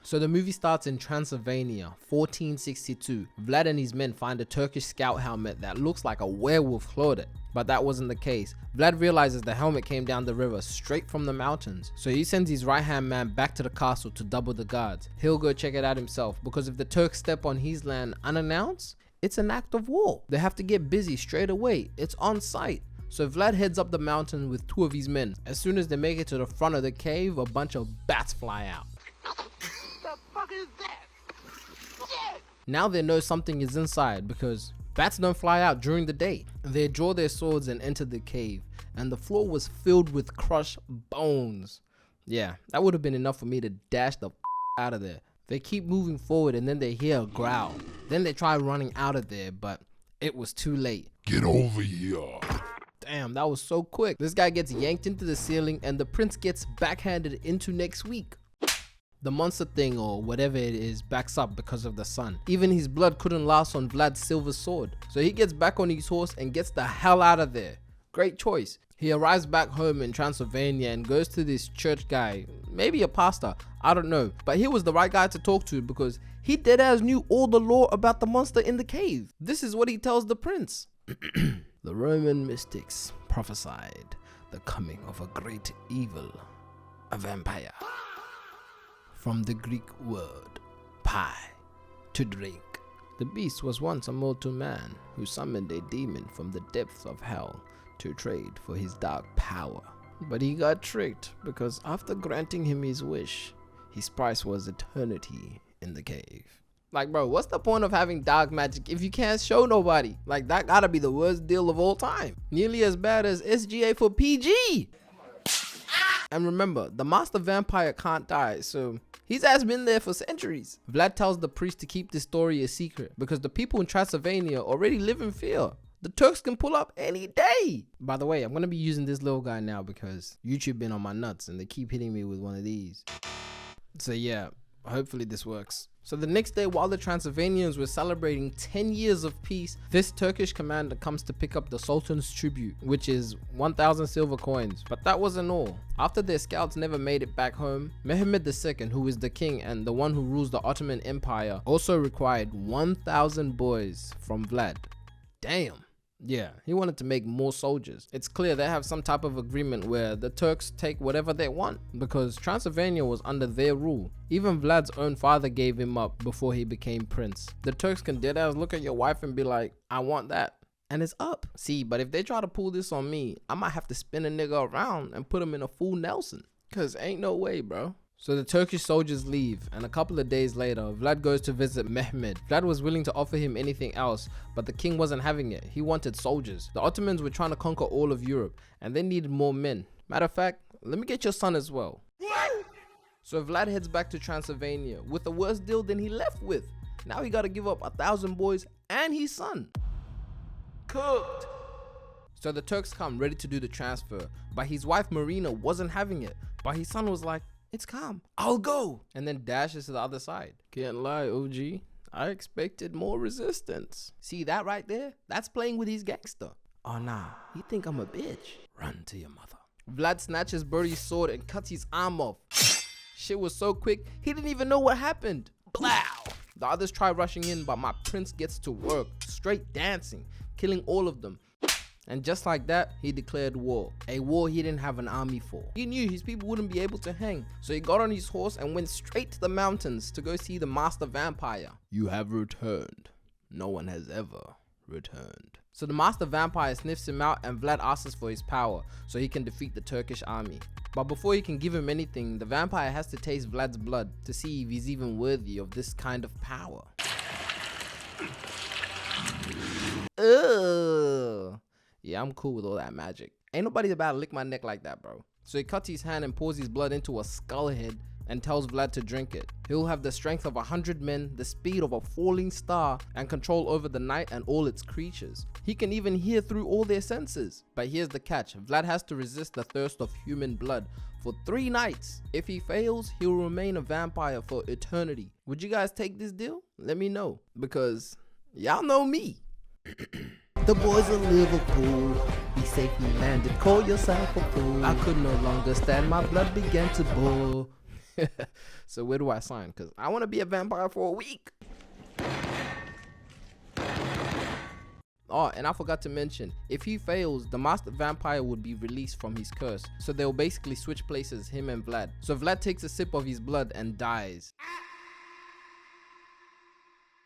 So the movie starts in Transylvania, 1462. Vlad and his men find a Turkish scout helmet that looks like a werewolf clawed it. But that wasn't the case. Vlad realizes the helmet came down the river straight from the mountains. So he sends his right hand man back to the castle to double the guards. He'll go check it out himself, because if the Turks step on his land unannounced, it's an act of war. They have to get busy straight away. It's on sight. So Vlad heads up the mountain with 2 of his men. As soon as they make it to the front of the cave, a bunch of bats fly out. What is that? Shit! Now they know something is inside, because bats don't fly out during the day. They draw their swords and enter the cave, and the floor was filled with crushed bones. Yeah, that would have been enough for me to dash the out of there. They keep moving forward and then they hear a growl. Then they try running out of there, but it was too late. Get over here. Damn, that was so quick. This guy gets yanked into the ceiling and the prince gets backhanded into next week. The monster thing, or whatever it is, backs up because of the sun. Even his blood couldn't last on Vlad's silver sword. So he gets back on his horse and gets the hell out of there. Great choice. He arrives back home in Transylvania and goes to this church guy, maybe a pastor, I don't know. But he was the right guy to talk to because he deadass knew all the lore about the monster in the cave. This is what he tells the prince. The Roman mystics prophesied the coming of a great evil, a vampire. From the Greek word pi, to drink. The beast was once a mortal man who summoned a demon from the depths of hell to trade for his dark power. But he got tricked because after granting him his wish, his price was eternity in the cave. Like, bro, what's the point of having dark magic if you can't show nobody? Like, that gotta be the worst deal of all time. Nearly as bad as SGA for PG. And remember, the master vampire can't die, so his ass been there for centuries. Vlad tells the priest to keep this story a secret because the people in Transylvania already live in fear. The Turks can pull up any day. By the way, I'm gonna be using this little guy now because YouTube been on my nuts and they keep hitting me with one of these. So yeah, hopefully this works. So the next day, while the Transylvanians were celebrating 10 years of peace, this Turkish commander comes to pick up the Sultan's tribute, which is 1,000 silver coins. But that wasn't all. After their scouts never made it back home, Mehmed II, who is the king and the one who rules the Ottoman Empire, also required 1,000 boys from Vlad. Damn. Yeah, he wanted to make more soldiers. It's clear they have some type of agreement where the Turks take whatever they want because Transylvania was under their rule. Even Vlad's own father gave him up before he became prince. The Turks can deadass look at your wife and be like, I want that. And it's up. See, but if they try to pull this on me, I might have to spin a nigga around and put him in a full Nelson. Cause ain't no way, bro. So the Turkish soldiers leave, and a couple of days later, Vlad goes to visit Mehmed. Vlad was willing to offer him anything else, but the king wasn't having it. He wanted soldiers. The Ottomans were trying to conquer all of Europe, and they needed more men. Matter of fact, let me get your son as well. So Vlad heads back to Transylvania with a worse deal than he left with. Now he gotta give up 1,000 boys and his son. Cooked. So the Turks come ready to do the transfer, but his wife Marina wasn't having it. But his son was like, it's calm, I'll go, and then dashes to the other side. Can't lie, OG, I expected more resistance. See that right there? That's playing with his gangster. Oh nah, you think I'm a bitch? Run to your mother. Vlad snatches Birdie's sword and cuts his arm off. Shit was so quick, he didn't even know what happened. Blow! The others try rushing in, but my prince gets to work, straight dancing, killing all of them. And just like that, he declared war. A war he didn't have an army for. He knew his people wouldn't be able to hang. So he got on his horse and went straight to the mountains to go see the master vampire. You have returned. No one has ever returned. So the master vampire sniffs him out and Vlad asks for his power so he can defeat the Turkish army. But before he can give him anything, the vampire has to taste Vlad's blood to see if he's even worthy of this kind of power. Ugh. Yeah, I'm cool with all that magic. Ain't nobody about to lick my neck like that, bro. So he cuts his hand and pours his blood into a skull head and tells Vlad to drink it. He'll have the strength of 100 men, the speed of a falling star, and control over the night and all its creatures. He can even hear through all their senses. But here's the catch. Vlad has to resist the thirst of human blood for 3 nights. If he fails, he'll remain a vampire for eternity. Would you guys take this deal? Let me know, because y'all know me. The boys of Liverpool, be safely landed, call yourself a fool. I could no longer stand, my blood began to boil. So where do I sign? Because I want to be a vampire for a week. Oh, and I forgot to mention, if he fails, the master vampire would be released from his curse. So they'll basically switch places, him and Vlad. So Vlad takes a sip of his blood and dies.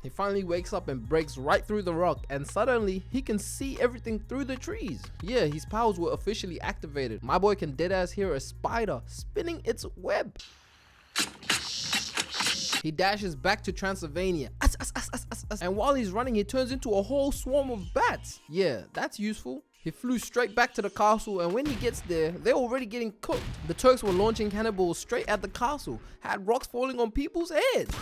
He finally wakes up and breaks right through the rock, and suddenly he can see everything through the trees. Yeah, his powers were officially activated. My boy can deadass hear a spider spinning its web. He dashes back to Transylvania, and while he's running, he turns into a whole swarm of bats. Yeah, that's useful. He flew straight back to the castle, and when he gets there, they're already getting cooked. The Turks were launching cannibals straight at the castle, had rocks falling on people's heads.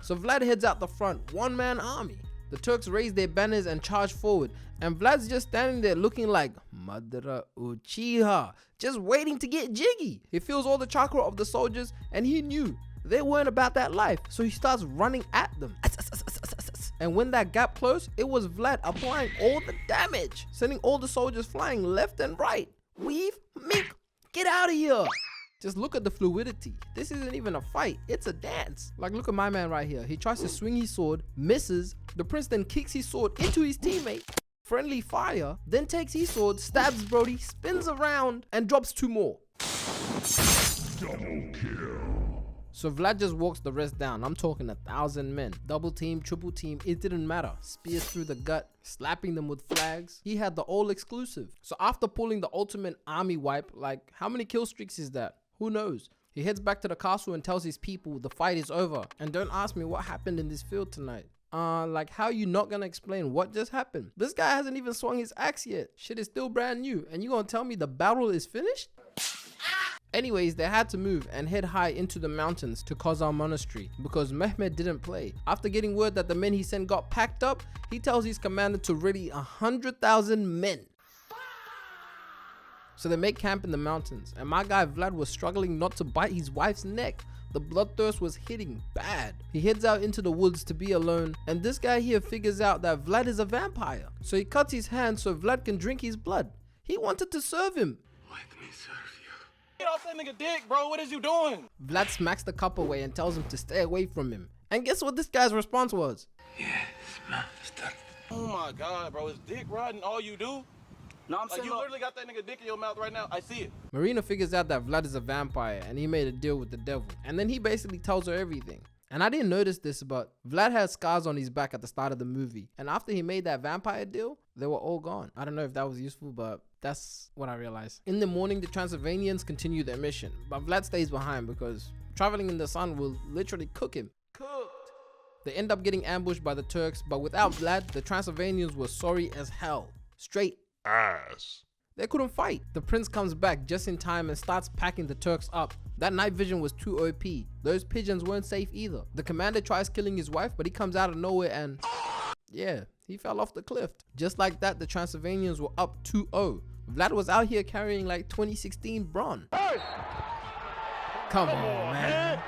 So Vlad heads out the front, one-man army. The Turks raise their banners and charge forward, and Vlad's just standing there looking like Madra Uchiha, just waiting to get jiggy. He feels all the chakra of the soldiers, and he knew they weren't about that life, so he starts running at them. And when that gap closed, it was Vlad applying all the damage, sending all the soldiers flying left and right. Weave, mink, get out of here. Just look at the fluidity. This isn't even a fight, it's a dance. Like, look at my man right here. He tries to swing his sword, misses. The prince then kicks his sword into his teammate. Friendly fire, then takes his sword, stabs Brody, spins around, and drops 2 more. Double kill. So Vlad just walks the rest down. I'm talking 1,000 men. Double team, triple team, it didn't matter. Spears through the gut, slapping them with flags. He had the all exclusive. So after pulling the ultimate army wipe, like, how many kill streaks is that? Who knows? He heads back to the castle and tells his people the fight is over. And don't ask me what happened in this field tonight. Like, how you not gonna explain what just happened? This guy hasn't even swung his axe yet. Shit is still brand new, and you gonna tell me the battle is finished? Anyways, they had to move and head high into the mountains to Kozar Monastery because Mehmed didn't play. After getting word that the men he sent got packed up, he tells his commander to ready 100,000 men. So they make camp in the mountains, and my guy Vlad was struggling not to bite his wife's neck. The bloodthirst was hitting bad. He heads out into the woods to be alone, and this guy here figures out that Vlad is a vampire. So he cuts his hand so Vlad can drink his blood. He wanted to serve him. Let me serve you. Get off that nigga dick, bro. What is you doing? Vlad smacks the cup away and tells him to stay away from him. And guess what this guy's response was? Yes, master. Oh my god, bro. Is dick riding all you do? No, I'm Like, saying you literally got that nigga dick in your mouth right now. I see it. Marina figures out that Vlad is a vampire and he made a deal with the devil. And then he basically tells her everything. And I didn't notice this, but Vlad had scars on his back at the start of the movie. And after he made that vampire deal, they were all gone. I don't know if that was useful, but that's what I realized. In the morning, the Transylvanians continue their mission, but Vlad stays behind because traveling in the sun will literally cook him. Cooked. They end up getting ambushed by the Turks, but without Vlad, the Transylvanians were sorry as hell. Straight Ass. They couldn't fight. The prince comes back just in time and starts packing the Turks up. That night vision was too OP. Those pigeons weren't safe either. The commander tries killing his wife, but he comes out of nowhere and yeah, he fell off the cliff. Just like that, the Transylvanians were up 2-0. Vlad was out here carrying like 2016 Braun. Hey! Come on, man.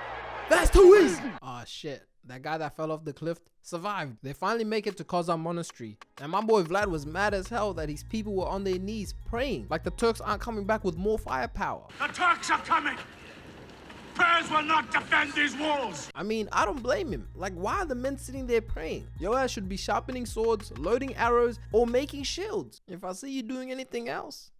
That's too easy. Oh shit. That guy that fell off the cliff survived. They finally make it to Kozar Monastery. And my boy Vlad was mad as hell that his people were on their knees praying. Like the Turks aren't coming back with more firepower. The Turks are coming! Prayers will not defend these walls! I mean, I don't blame him. Like, why are the men sitting there praying? Your ass should be sharpening swords, loading arrows, or making shields. If I see you doing anything else.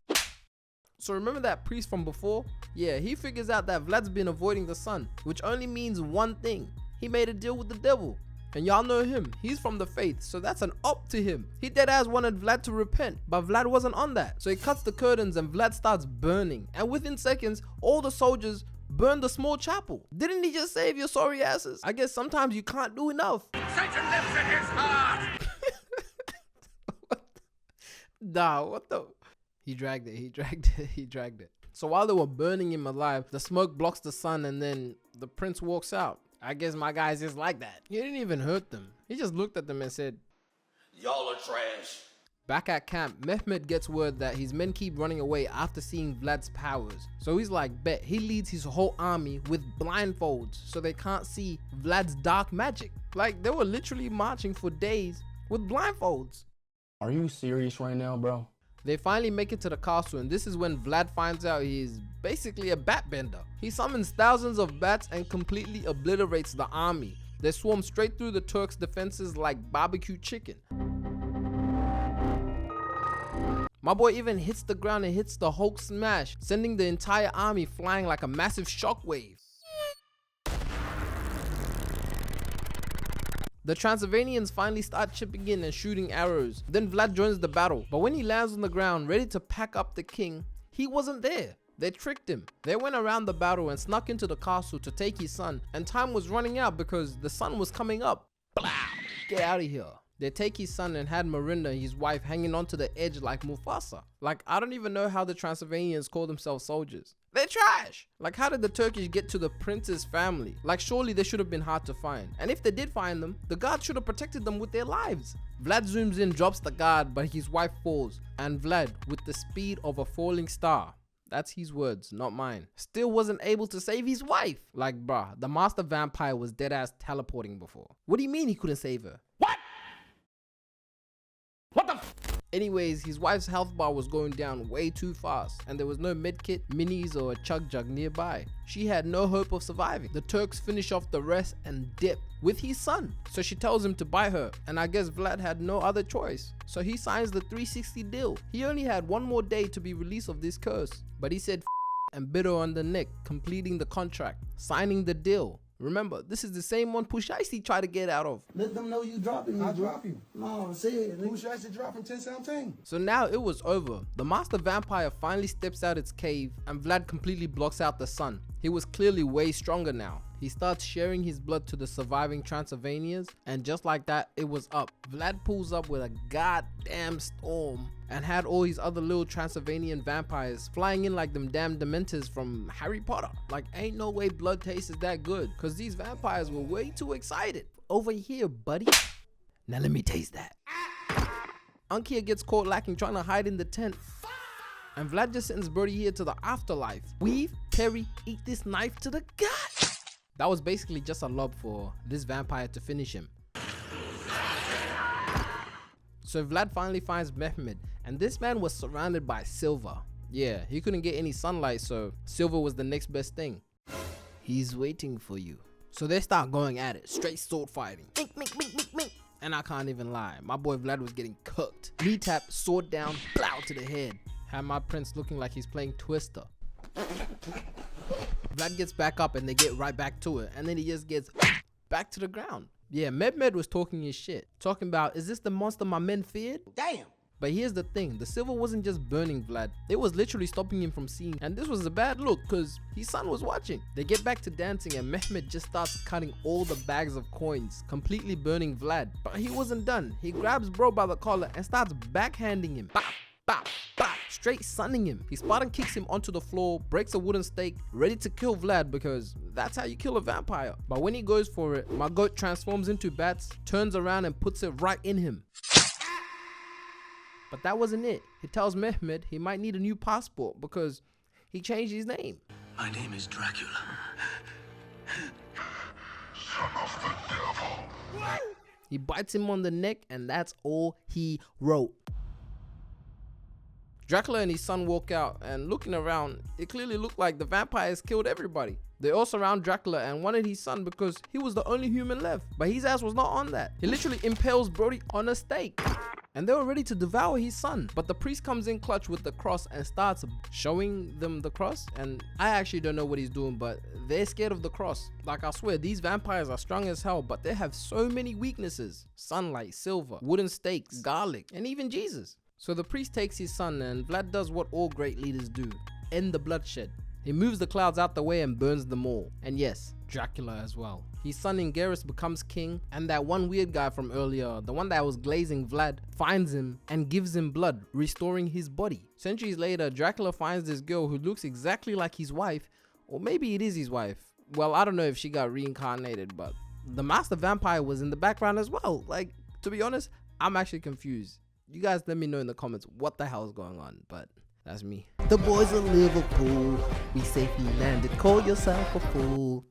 So remember that priest from before? Yeah, he figures out that Vlad's been avoiding the sun, which only means one thing. He made a deal with the devil. And y'all know him, he's from the faith, so that's an up to him. He deadass wanted Vlad to repent, but Vlad wasn't on that. So he cuts the curtains and Vlad starts burning. And within seconds, all the soldiers burn the small chapel. Didn't he just save your sorry asses? I guess sometimes you can't do enough. Satan lives in his heart! Nah, what the? He dragged it. So while they were burning him alive, the smoke blocks the sun and then the prince walks out. I guess my guy's just like that. He didn't even hurt them. He just looked at them and said, Y'all are trash. Back at camp, Mehmed gets word that his men keep running away after seeing Vlad's powers. So he's like, bet. He leads his whole army with blindfolds so they can't see Vlad's dark magic. Like, they were literally marching for days with blindfolds. Are you serious right now, bro? They finally make it to the castle, and this is when Vlad finds out he's basically a bat bender. He summons thousands of bats and completely obliterates the army. They swarm straight through the Turks' defenses like barbecue chicken. My boy even hits the ground and hits the Hulk smash, sending the entire army flying like a massive shockwave. The Transylvanians finally start chipping in and shooting arrows. Then Vlad joins the battle, but when he lands on the ground ready to pack up the king, he wasn't there. They tricked him. They went around the battle and snuck into the castle to take his son, and time was running out because the sun was coming up. Blah! Get out of here. They take his son and had Marinda, his wife, hanging onto the edge like Mufasa. Like, I don't even know how the Transylvanians call themselves soldiers. They're trash! Like, how did the Turkish get to the prince's family? Like, surely they should have been hard to find. And if they did find them, the guards should have protected them with their lives. Vlad zooms in, drops the guard, but his wife falls. And Vlad, with the speed of a falling star, that's his words, not mine, still wasn't able to save his wife. Like, bruh, the master vampire was deadass teleporting before. What do you mean he couldn't save her? What? What the f? Anyways, his wife's health bar was going down way too fast, and there was no medkit, minis, or a chug jug nearby. She had no hope of surviving. The Turks finish off the rest and dip with his son. So she tells him to buy her, and I guess Vlad had no other choice. So he signs the 360 deal. He only had one more day to be released of this curse, but he said F and bit her on the neck, completing the contract, signing the deal. Remember, this is the same one Pusheisty tried to get out of. Let them know you dropping me. I'll drop you. No, say it. Who should I say drop from 1017? So now it was over. The master vampire finally steps out its cave, and Vlad completely blocks out the sun. He was clearly way stronger now. He starts sharing his blood to the surviving Transylvanians, and just like that, it was up. Vlad pulls up with a goddamn storm and had all his other little Transylvanian vampires flying in like them damn dementors from Harry Potter. Like, ain't no way blood tastes that good, cause these vampires were way too excited. Over here, buddy. Now let me taste that. Ankia gets caught lacking trying to hide in the tent, and Vlad just sends Brody here to the afterlife. Weave, Perry, eat this knife to the gut. That was basically just a lob for this vampire to finish him. So Vlad finally finds Mehmed, and this man was surrounded by silver. Yeah, he couldn't get any sunlight, so silver was the next best thing. He's waiting for you. So they start going at it, straight sword fighting. Mink, mink, mink, mink, mink. And I can't even lie, my boy Vlad was getting cooked. Knee tap, sword down, plow to the head. Had my prince looking like he's playing Twister. Vlad gets back up and they get right back to it, and then he just gets back to the ground. Yeah, Mehmed was talking his shit, talking about, is this the monster my men feared? Damn. But here's the thing, the silver wasn't just burning Vlad, it was literally stopping him from seeing, and this was a bad look cause his son was watching. They get back to dancing and Mehmed just starts cutting all the bags of coins, completely burning Vlad. But he wasn't done. He grabs bro by the collar and starts backhanding him. Bop, bop, bop, straight sunning him. His Spartan kicks him onto the floor, breaks a wooden stake, ready to kill Vlad because that's how you kill a vampire. But when he goes for it, my goat transforms into bats, turns around and puts it right in him. But that wasn't it. He tells Mehmed he might need a new passport because he changed his name. My name is Dracula. Son of the devil. He bites him on the neck and that's all he wrote. Dracula and his son walk out, and looking around, it clearly looked like the vampires killed everybody. They all surround Dracula and wanted his son because he was the only human left, but his ass was not on that. He literally impales Brody on a stake. And they were ready to devour his son, but the priest comes in clutch with the cross and starts showing them the cross. And I actually don't know what he's doing, but they're scared of the cross. Like, I swear, these vampires are strong as hell, but they have so many weaknesses. Sunlight, silver, wooden stakes, garlic, and even Jesus. So the priest takes his son, and Vlad does what all great leaders do: end the bloodshed. He moves the clouds out the way and burns them all. And yes, Dracula as well. His son Ingeris becomes king, and that one weird guy from earlier, the one that was glazing Vlad, finds him and gives him blood, restoring his body. Centuries later, Dracula finds this girl who looks exactly like his wife, or maybe it is his wife. Well, I don't know if she got reincarnated, but the master vampire was in the background as well. Like, to be honest, I'm actually confused. You guys let me know in the comments what the hell is going on, but that's me. The boys of Liverpool, we safely landed, call yourself a fool.